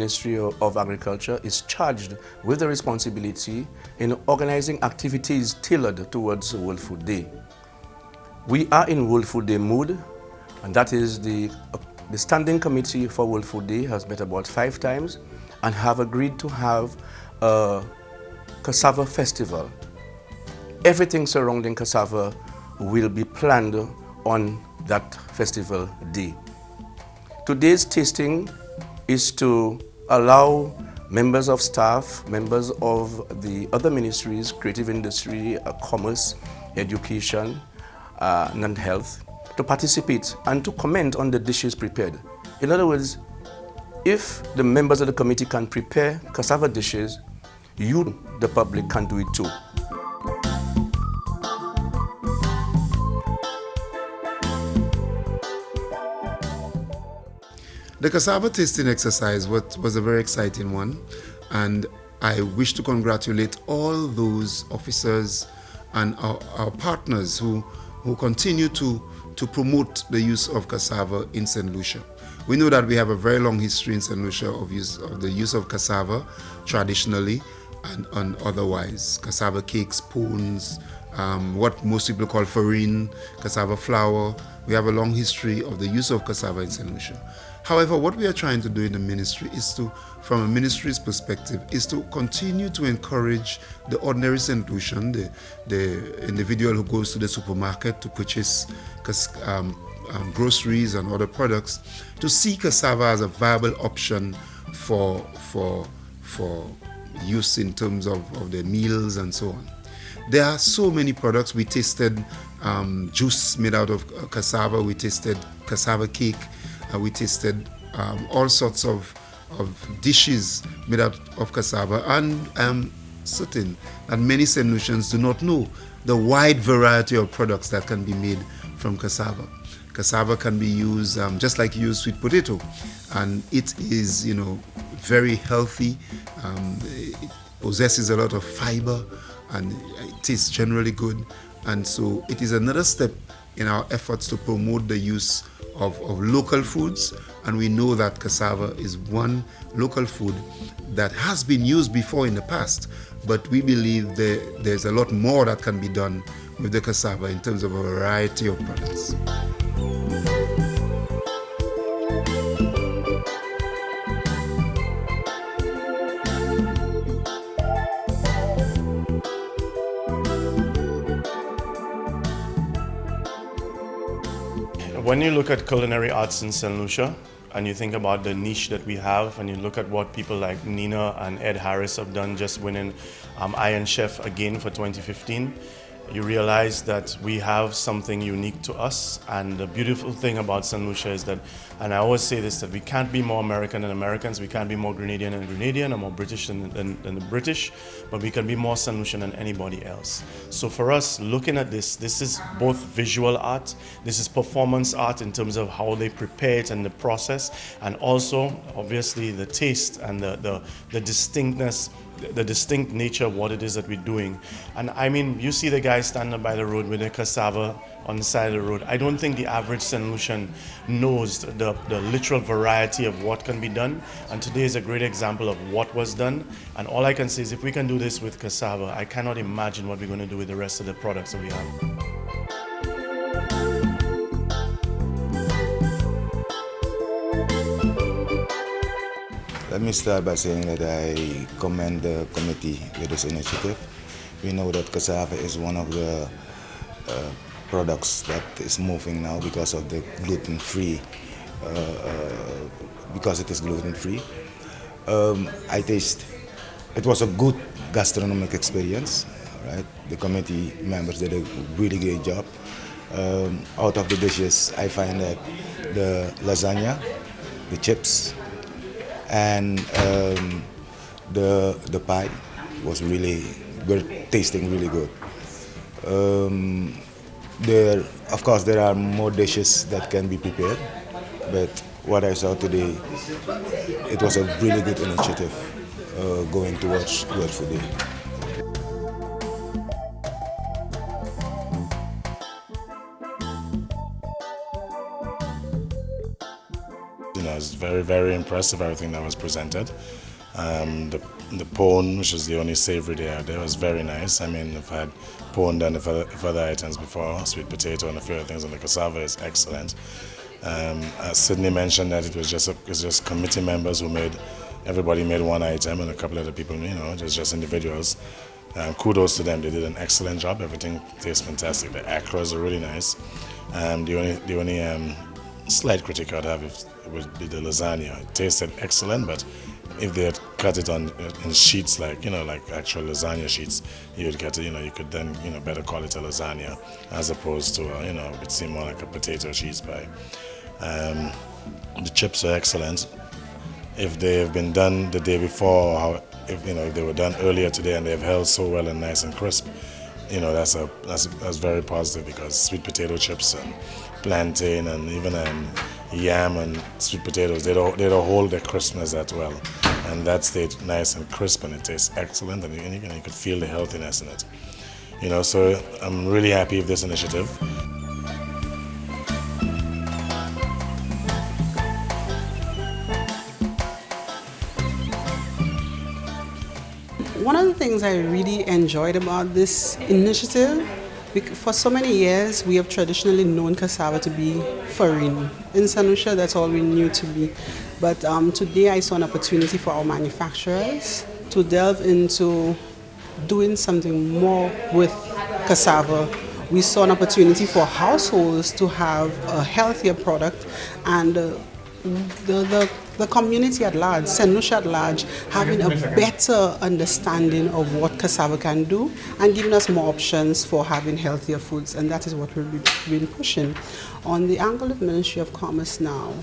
Ministry of Agriculture is charged with the responsibility in organizing activities tailored towards World Food Day. We are in World Food Day mood, and that is the Standing Committee for World Food Day has met about 5 times and have agreed to have a cassava festival. Everything surrounding cassava will be planned on that festival day. Today's tasting is to allow members of staff, members of the other ministries, creative industry, commerce, education, and health, to participate and to comment on the dishes prepared. In other words, if the members of the committee can prepare cassava dishes, you, the public, can do it too. The cassava tasting exercise was a very exciting one, and I wish to congratulate all those officers and our partners who continue to promote the use of cassava in St. Lucia. We know that we have a very long history in St. Lucia of the use of cassava traditionally and otherwise. Cassava cakes, pones, what most people call farine, cassava flour. We have a long history of the use of cassava in St. Lucia. However, what we are trying to do in the ministry is to, from a ministry's perspective, is to continue to encourage the ordinary St. Lucian, the individual who goes to the supermarket to purchase groceries and other products, to see cassava as a viable option for use in terms of their meals and so on. There are so many products. We tasted juice made out of cassava. We tasted cassava cake. We tasted all sorts of dishes made out of cassava, and I'm certain that many St. Lucians do not know the wide variety of products that can be made from cassava. Cassava can be used just like you use sweet potato, and it is, very healthy. It possesses a lot of fiber, and it tastes generally good. And so it is another step in our efforts to promote the use of local foods, and we know that cassava is one local food that has been used before in the past, but we believe there's a lot more that can be done with the cassava in terms of a variety of products. When you look at culinary arts in St. Lucia, and you think about the niche that we have, and you look at what people like Nina and Ed Harris have done, just winning Iron Chef again for 2015, you realize that we have something unique to us. And the beautiful thing about St. Lucia is that, and I always say this, that we can't be more American than Americans, we can't be more Grenadian than Grenadian, or more British than the British, but we can be more St. Lucian than anybody else. So for us, looking at this is both visual art, this is performance art in terms of how they prepare it and the process, and also obviously the taste and the distinctness, the distinct nature of what it is that we're doing. And I mean, you see the guys standing by the road with their cassava on the side of the road. I don't think the average St. Lucian knows the literal variety of what can be done, and today is a great example of what was done. And all I can say is if we can do this with cassava, I cannot imagine what we're going to do with the rest of the products that we have. Let me start by saying that I commend the committee with this initiative. We know that cassava is one of the products that is moving now because of the gluten-free, because it is gluten-free. I taste, it was a good gastronomic experience, right? The committee members did a really great job. Out of the dishes, I find that the lasagna, the chips, and the pie was really, were tasting really good. Of course, there are more dishes that can be prepared, but what I saw today, it was a really good initiative going towards World Food Day. I was very, very impressed with everything that was presented. The pone, which is the only savory they had there, was very nice. I mean, I've had pone done with other items before, sweet potato and a few other things, and the cassava is excellent. As Sydney mentioned, that it's just committee members who everybody made one item, and a couple of other people, just individuals. Kudos to them, they did an excellent job. Everything tastes fantastic. The acras are really nice. The only slight critique I'd have would be the lasagna. It tasted excellent, but if they had cut it in sheets like actual lasagna sheets, you'd get it. You could then better call it a lasagna as opposed to it seemed more like a potato cheese pie. The chips are excellent. If they have been done the day before, if they were done earlier today and they've held so well and nice and crisp, that's very positive, because sweet potato chips and plantain and even yam and sweet potatoes, they don't hold their crispness that well, and that stayed nice and crisp, and it tastes excellent, and you could feel the healthiness in it. So I'm really happy with this initiative. One of the things I really enjoyed about this initiative, for so many years we have traditionally known cassava to be farine. In St. Lucia, that's all we knew to be. But today I saw an opportunity for our manufacturers to delve into doing something more with cassava. We saw an opportunity for households to have a healthier product, and the community at large, St. Lucia at large, having a better understanding of what cassava can do and giving us more options for having healthier foods, and that is what we've been pushing. On the angle of Ministry of Commerce now,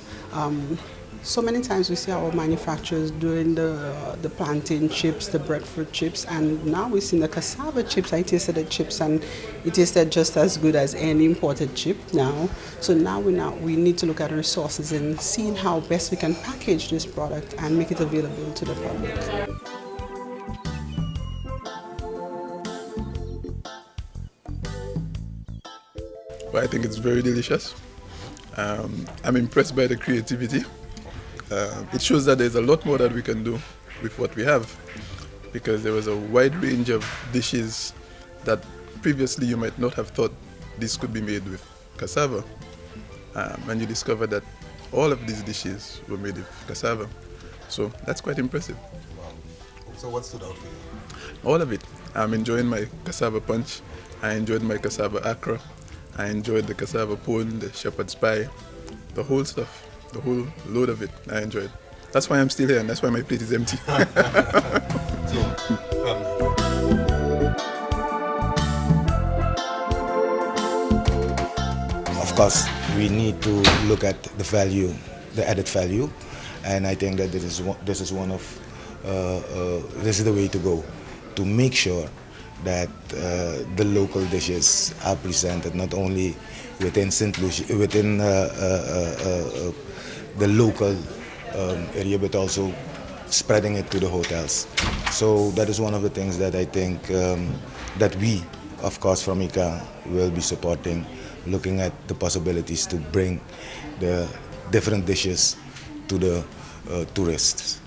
so many times we see our manufacturers doing the plantain chips, the breadfruit chips, and now we've seen the cassava chips. I tasted the chips and it tasted just as good as any imported chip now. So now we need to look at resources and seeing how best we can package this product and make it available to the public. Well, I think it's very delicious. I'm impressed by the creativity. It shows that there's a lot more that we can do with what we have, because there was a wide range of dishes that previously you might not have thought this could be made with cassava, and you discover that all of these dishes were made with cassava, so that's quite impressive. Wow. So what stood out for you? All of it. I'm enjoying my cassava punch, I enjoyed my cassava akra, I enjoyed the cassava pone, the shepherd's pie, the whole stuff. The whole load of it, I enjoyed. That's why I'm still here, and that's why my plate is empty. Of course, we need to look at the value, the added value, and I think that this is the way to go, to make sure that the local dishes are presented not only within St. Lucia, within the local area, but also spreading it to the hotels. So that is one of the things that I think that we, of course, from ICA will be supporting, looking at the possibilities to bring the different dishes to the tourists.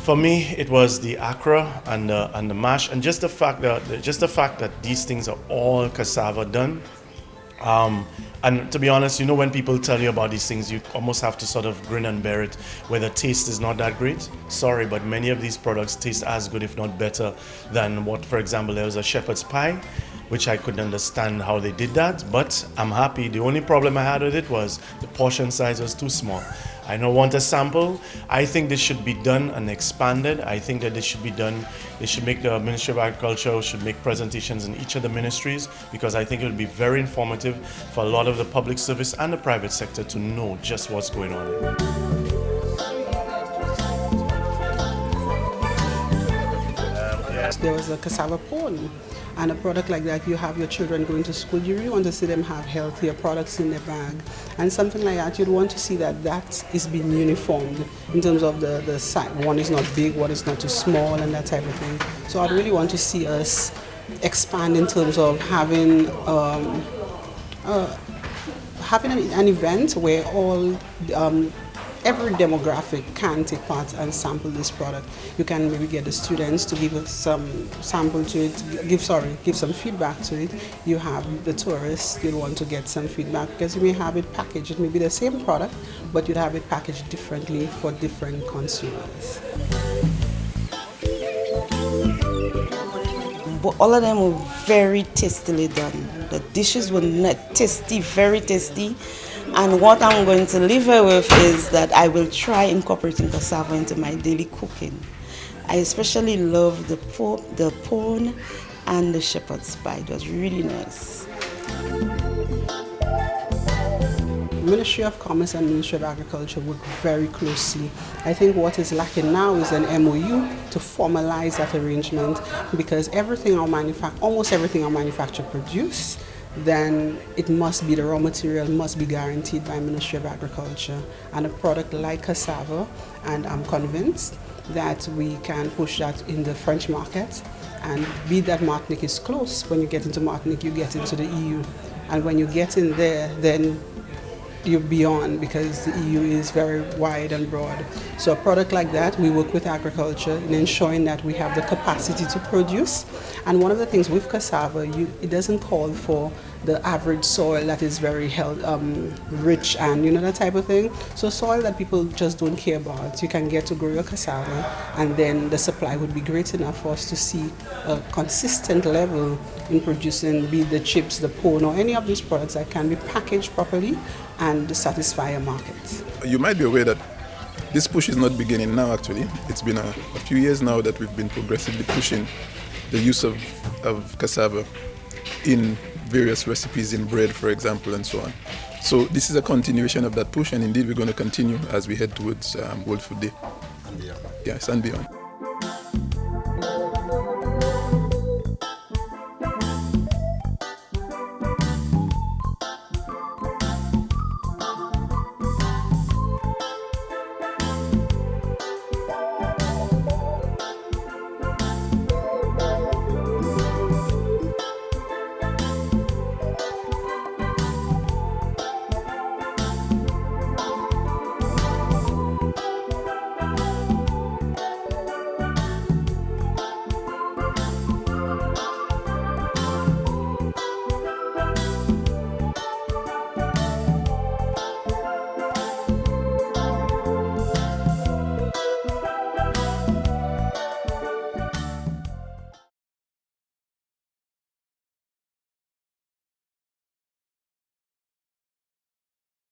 For me, it was the akra and the mash, and just the fact that these things are all cassava done. And to be honest, when people tell you about these things, you almost have to sort of grin and bear it, where the taste is not that great. Sorry, but many of these products taste as good, if not better, than what, for example, there was a shepherd's pie, which I couldn't understand how they did that, but I'm happy. The only problem I had with it was the portion size was too small. I don't want a sample. I think this should be done and expanded. I think that this should be done. They should make the Ministry of Agriculture should make presentations in each of the ministries, because I think it would be very informative for a lot of the public service and the private sector to know just what's going on. There was a cassava pone, and a product like that, you have your children going to school, you really want to see them have healthier products in their bag, and something like that, you'd want to see that is being uniformed in terms of the size. One is not big, one is not too small, and that type of thing. So I'd really want to see us expand in terms of having an event where all every demographic can take part and sample this product. You can maybe get the students to give us some sample to it, give some feedback to it. You have the tourists, you'll want to get some feedback because you may have it packaged. It may be the same product, but you'd have it packaged differently for different consumers. But all of them were very tastily done. The dishes were tasty, very tasty. And what I'm going to leave her with is that I will try incorporating cassava into my daily cooking. I especially love the pone and the shepherd's pie. It was really nice. Ministry of Commerce and Ministry of Agriculture work very closely. I think what is lacking now is an MOU to formalize that arrangement, because almost everything our manufacturer produce, then it must be, the raw material must be guaranteed by Ministry of Agriculture. And a product like cassava, and I'm convinced that we can push that in the French market, and be that Martinique is close. When you get into Martinique, you get into the EU. And when you get in there, then you're beyond, because the EU is very wide and broad. So a product like that, we work with agriculture in ensuring that we have the capacity to produce. And one of the things with cassava, it doesn't call for the average soil that is very rich and that type of thing. So soil that people just don't care about, you can get to grow your cassava, and then the supply would be great enough for us to see a consistent level in producing, be it the chips, the pone, or any of these products that can be packaged properly and satisfy a market. You might be aware that this push is not beginning now, actually. It's been a few years now that we've been progressively pushing the use of cassava in various recipes, in bread, for example, and so on. So this is a continuation of that push, and indeed we're going to continue as we head towards World Food Day. And beyond. Yes, and beyond.